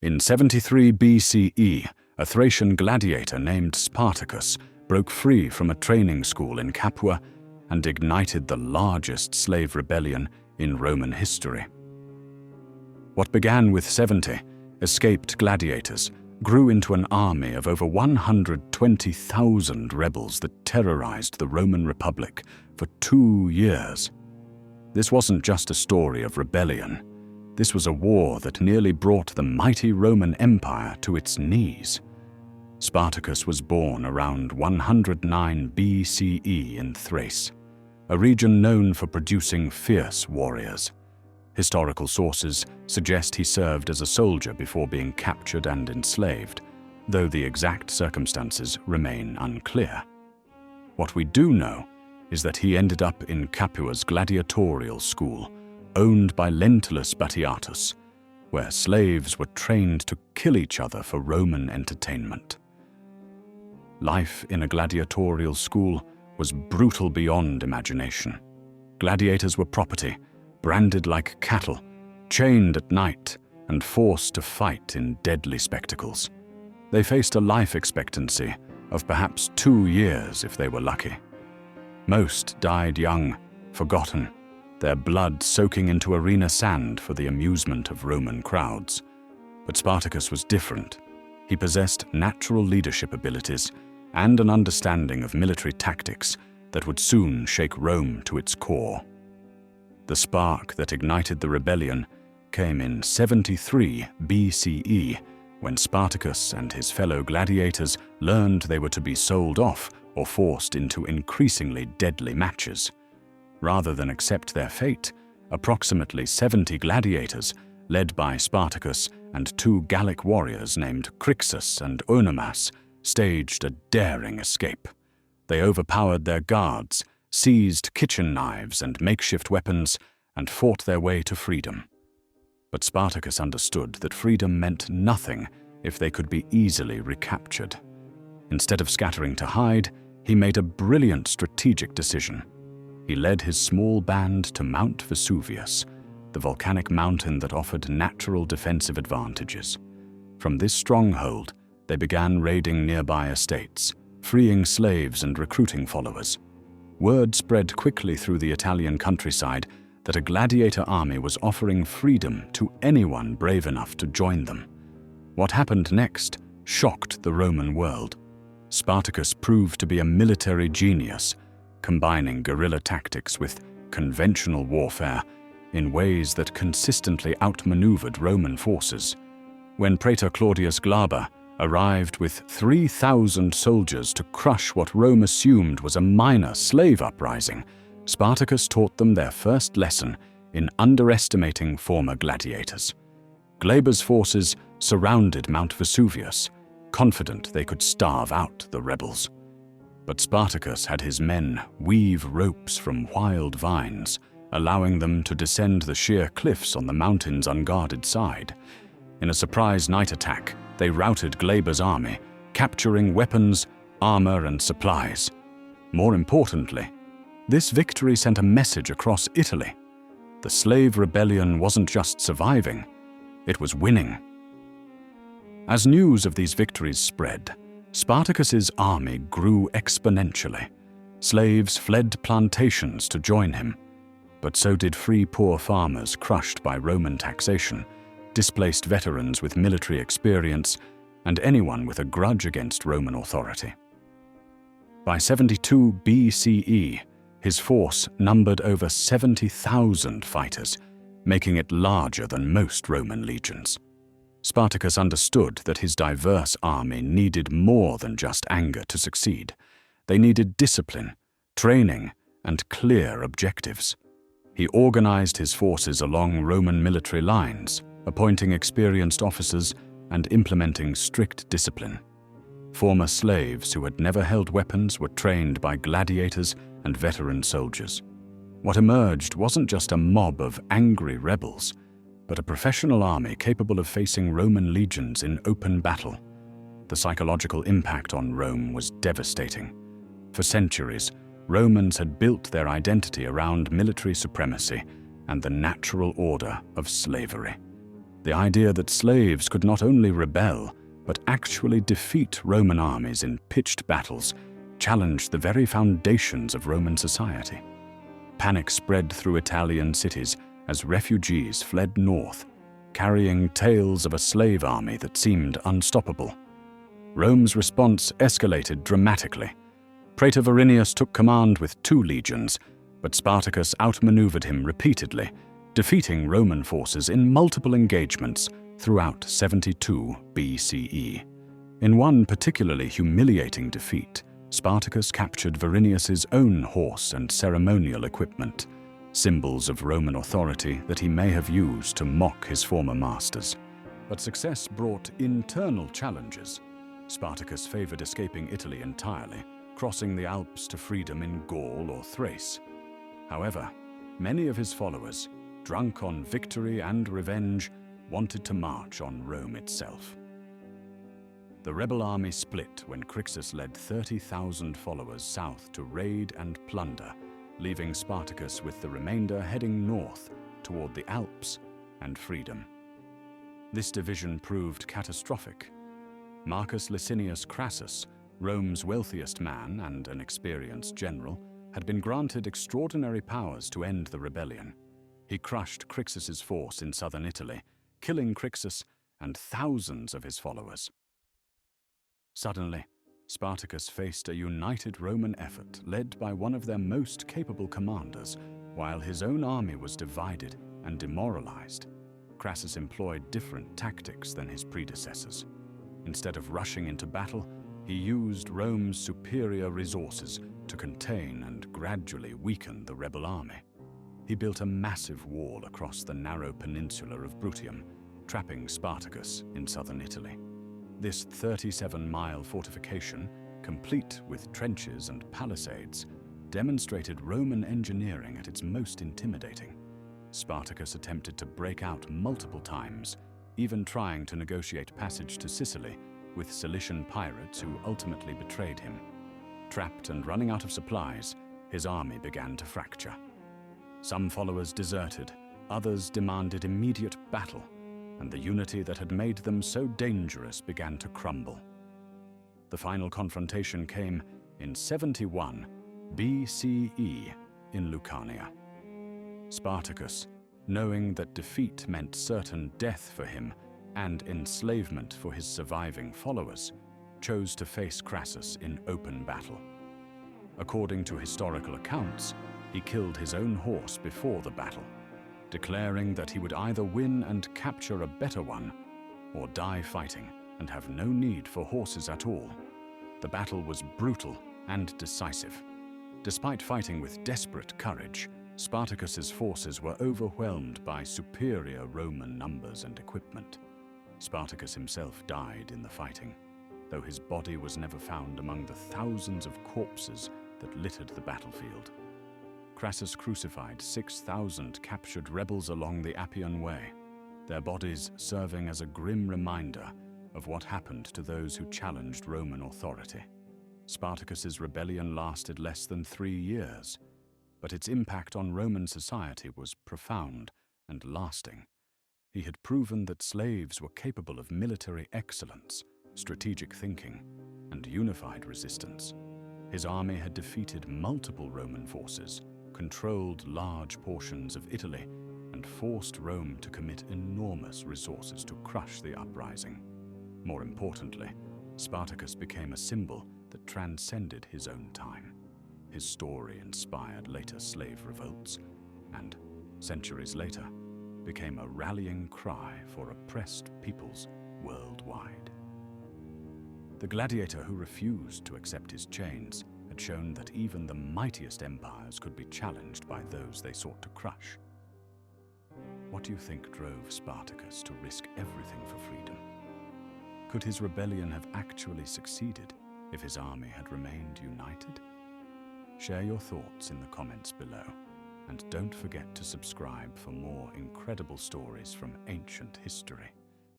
In 73 BCE, a Thracian gladiator named Spartacus broke free from a training school in Capua and ignited the largest slave rebellion in Roman history. What began with 70 escaped gladiators grew into an army of over 120,000 rebels that terrorized the Roman Republic for 2 years. This wasn't just a story of rebellion. This was a war that nearly brought the mighty Roman Empire to its knees. Spartacus was born around 109 BCE in Thrace, a region known for producing fierce warriors. Historical sources suggest he served as a soldier before being captured and enslaved, though the exact circumstances remain unclear. What we do know is that he ended up in Capua's gladiatorial school, owned by Lentulus Batiatus, where slaves were trained to kill each other for Roman entertainment. Life in a gladiatorial school was brutal beyond imagination. Gladiators were property, branded like cattle, chained at night, and forced to fight in deadly spectacles. They faced a life expectancy of perhaps 2 years if they were lucky. Most died young, forgotten, their blood soaking into arena sand for the amusement of Roman crowds. But Spartacus was different. He possessed natural leadership abilities and an understanding of military tactics that would soon shake Rome to its core. The spark that ignited the rebellion came in 73 BCE, when Spartacus and his fellow gladiators learned they were to be sold off or forced into increasingly deadly matches. Rather than accept their fate, approximately 70 gladiators, led by Spartacus and 2 Gallic warriors named Crixus and Oenomas, staged a daring escape. They overpowered their guards, seized kitchen knives and makeshift weapons, and fought their way to freedom. But Spartacus understood that freedom meant nothing if they could be easily recaptured. Instead of scattering to hide, he made a brilliant strategic decision. He led his small band to Mount Vesuvius, the volcanic mountain that offered natural defensive advantages. From this stronghold, they began raiding nearby estates, freeing slaves and recruiting followers. Word spread quickly through the Italian countryside that a gladiator army was offering freedom to anyone brave enough to join them. What happened next shocked the Roman world. Spartacus proved to be a military genius, combining guerrilla tactics with conventional warfare in ways that consistently outmaneuvered Roman forces. When Praetor Claudius Glaber arrived with 3,000 soldiers to crush what Rome assumed was a minor slave uprising, Spartacus taught them their first lesson in underestimating former gladiators. Glaber's forces surrounded Mount Vesuvius, confident they could starve out the rebels. But Spartacus had his men weave ropes from wild vines, allowing them to descend the sheer cliffs on the mountain's unguarded side. In a surprise night attack, they routed Glaber's army, capturing weapons, armor, and supplies. More importantly, this victory sent a message across Italy. The slave rebellion wasn't just surviving, it was winning. As news of these victories spread, Spartacus's army grew exponentially. Slaves fled plantations to join him, but so did free poor farmers crushed by Roman taxation, displaced veterans with military experience, and anyone with a grudge against Roman authority. By 72 BCE, his force numbered over 70,000 fighters, making it larger than most Roman legions. Spartacus understood that his diverse army needed more than just anger to succeed. They needed discipline, training, and clear objectives. He organized his forces along Roman military lines, appointing experienced officers and implementing strict discipline. Former slaves who had never held weapons were trained by gladiators and veteran soldiers. What emerged wasn't just a mob of angry rebels, but a professional army capable of facing Roman legions in open battle. The psychological impact on Rome was devastating. For centuries, Romans had built their identity around military supremacy and the natural order of slavery. The idea that slaves could not only rebel, but actually defeat Roman armies in pitched battles challenged the very foundations of Roman society. Panic spread through Italian cities as refugees fled north, carrying tales of a slave army that seemed unstoppable. Rome's response escalated dramatically. Praetor Verinius took command with 2 legions, but Spartacus outmaneuvered him repeatedly, defeating Roman forces in multiple engagements throughout 72 BCE. In one particularly humiliating defeat, Spartacus captured Verinius's own horse and ceremonial equipment, symbols of Roman authority that he may have used to mock his former masters. But success brought internal challenges. Spartacus favored escaping Italy entirely, crossing the Alps to freedom in Gaul or Thrace. However, many of his followers, drunk on victory and revenge, wanted to march on Rome itself. The rebel army split when Crixus led 30,000 followers south to raid and plunder, leaving Spartacus with the remainder heading north toward the Alps and freedom. This division proved catastrophic. Marcus Licinius Crassus, Rome's wealthiest man and an experienced general, had been granted extraordinary powers to end the rebellion. He crushed Crixus's force in southern Italy, killing Crixus and thousands of his followers. Suddenly, Spartacus faced a united Roman effort led by one of their most capable commanders, while his own army was divided and demoralized. Crassus employed different tactics than his predecessors. Instead of rushing into battle, he used Rome's superior resources to contain and gradually weaken the rebel army. He built a massive wall across the narrow peninsula of Bruttium, trapping Spartacus in southern Italy. This 37-mile fortification, complete with trenches and palisades, demonstrated Roman engineering at its most intimidating. Spartacus attempted to break out multiple times, even trying to negotiate passage to Sicily with Cilician pirates who ultimately betrayed him. Trapped and running out of supplies, his army began to fracture. Some followers deserted, others demanded immediate battle, and the unity that had made them so dangerous began to crumble. The final confrontation came in 71 BCE in Lucania. Spartacus, knowing that defeat meant certain death for him and enslavement for his surviving followers, chose to face Crassus in open battle. According to historical accounts, he killed his own horse before the battle, declaring that he would either win and capture a better one, or die fighting and have no need for horses at all. The battle was brutal and decisive. Despite fighting with desperate courage, Spartacus's forces were overwhelmed by superior Roman numbers and equipment. Spartacus himself died in the fighting, though his body was never found among the thousands of corpses that littered the battlefield. Crassus crucified 6,000 captured rebels along the Appian Way, their bodies serving as a grim reminder of what happened to those who challenged Roman authority. Spartacus's rebellion lasted less than 3 years, but its impact on Roman society was profound and lasting. He had proven that slaves were capable of military excellence, strategic thinking, and unified resistance. His army had defeated multiple Roman forces, controlled large portions of Italy, and forced Rome to commit enormous resources to crush the uprising. More importantly, Spartacus became a symbol that transcended his own time. His story inspired later slave revolts, and, centuries later, became a rallying cry for oppressed peoples worldwide. The gladiator who refused to accept his chains had shown that even the mightiest empires could be challenged by those they sought to crush. What do you think drove Spartacus to risk everything for freedom? Could his rebellion have actually succeeded if his army had remained united? Share your thoughts in the comments below, and don't forget to subscribe for more incredible stories from ancient history.